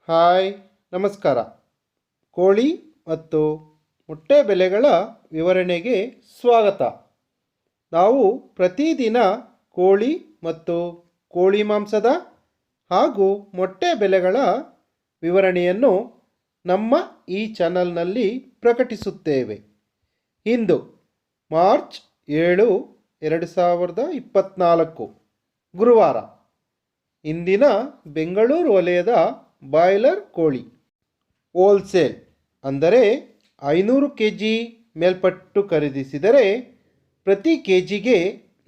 Hi, ನಮಸ್ಕಾರ. ಕೋಳಿ ಮತ್ತು ಮೊಟ್ಟೆ ಬೆಲೆಗಳ ವಿವರಣೆಗೆ ಸ್ವಾಗತ. ನಾವು ಪ್ರತಿದಿನ ಕೋಳಿ ಮತ್ತು ಕೋಳಿ ಮಾಂಸದ ಹಾಗೂ ಮೊಟ್ಟೆ ಬೆಲೆಗಳ ವಿವರಣೆಯನ್ನು ನಮ್ಮ ಈ ಚಾನಲ್ನಲ್ಲಿ ಪ್ರಕಟಿಸುತ್ತೇವೆ. ಇಂದು ಮಾರ್ಚ್ 7, 2024 ಗುರುವಾರ. ಇಂದಿನ ಬೆಂಗಳೂರು ವಲಯದ ಬಾಯ್ಲರ್ ಕೋಳಿ ಹೋಲ್ಸೇಲ್ ಅಂದರೆ 500 kg ಮೇಲ್ಪಟ್ಟು ಖರೀದಿಸಿದರೆ ಪ್ರತಿ ಕೆಜಿಗೆ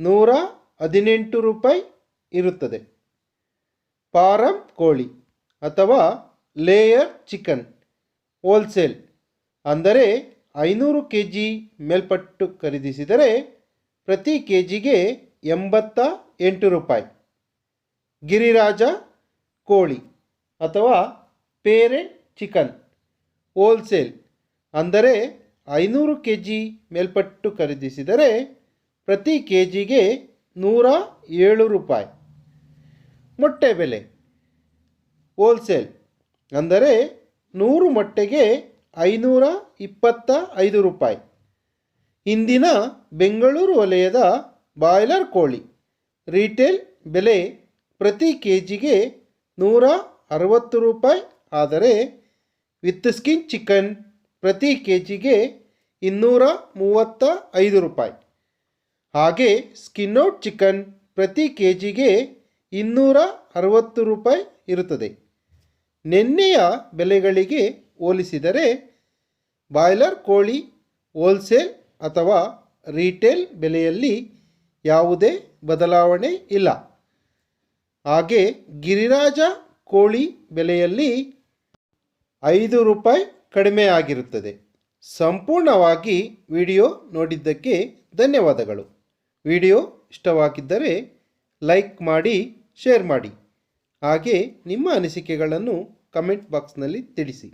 118 ರೂಪಾಯಿ ಇರುತ್ತದೆ. ಫಾರಂ ಕೋಳಿ ಅಥವಾ ಲೇಯರ್ ಚಿಕನ್ ಹೋಲ್ಸೇಲ್ ಅಂದರೆ 500 kg ಮೇಲ್ಪಟ್ಟು ಖರೀದಿಸಿದರೆ ಪ್ರತಿ ಕೆಜಿಗೆ 88 ರೂಪಾಯಿ. ಗಿರಿರಾಜ ಕೋಳಿ ಅಥವಾ ಪೇರೆಂಟ್ ಚಿಕನ್ ಹೋಲ್ಸೇಲ್ ಅಂದರೆ 500 kg ಮೇಲ್ಪಟ್ಟು ಖರೀದಿಸಿದರೆ ಪ್ರತಿ ಕೆಜಿಗೆ 107 ರೂಪಾಯಿ. ಮೊಟ್ಟೆ ಬೆಲೆ ಹೋಲ್ಸೇಲ್ ಅಂದರೆ 100 ಮೊಟ್ಟೆಗೆ 525 ರೂಪಾಯಿ. ಇಂದಿನ ಬೆಂಗಳೂರು ವಲಯದ ಬಾಯ್ಲರ್ ಕೋಳಿ ರೀಟೇಲ್ ಬೆಲೆ ಪ್ರತಿ ಕೆಜಿಗೆ 160 ರೂಪಾಯಿ. ಆದರೆ ವಿತ್ ಸ್ಕಿನ್ ಚಿಕನ್ ಪ್ರತಿ ಕೆಜಿಗೆ 235 ರೂಪಾಯಿ. ಹಾಗೆ ಸ್ಕಿನ್ ಔಟ್ ಚಿಕನ್ ಪ್ರತಿ ಕೆಜಿಗೆ 260 ರೂಪಾಯಿ ಇರುತ್ತದೆ. ನಿನ್ನೆಯ ಬೆಲೆಗಳಿಗೆ ಹೋಲಿಸಿದರೆ ಬಾಯ್ಲರ್ ಕೋಳಿ ಹೋಲ್ಸೇಲ್ ಅಥವಾ ರೀಟೇಲ್ ಬೆಲೆಯಲ್ಲಿ ಯಾವುದೇ ಬದಲಾವಣೆ ಇಲ್ಲ. ಹಾಗೆ ಗಿರಿರಾಜ ಕೋಳಿ ಬೆಲೆಯಲ್ಲಿ 5 ರೂಪಾಯಿ ಕಡಿಮೆ ಆಗಿರುತ್ತದೆ. ಸಂಪೂರ್ಣವಾಗಿ ವಿಡಿಯೋ ನೋಡಿದ್ದಕ್ಕೆ ಧನ್ಯವಾದಗಳು. ವಿಡಿಯೋ ಇಷ್ಟವಾಗಿದ್ದರೆ ಲೈಕ್ ಮಾಡಿ, ಶೇರ್ ಮಾಡಿ. ಹಾಗೆ ನಿಮ್ಮ ಅನಿಸಿಕೆಗಳನ್ನು ಕಮೆಂಟ್ ಬಾಕ್ಸ್ನಲ್ಲಿ ತಿಳಿಸಿ.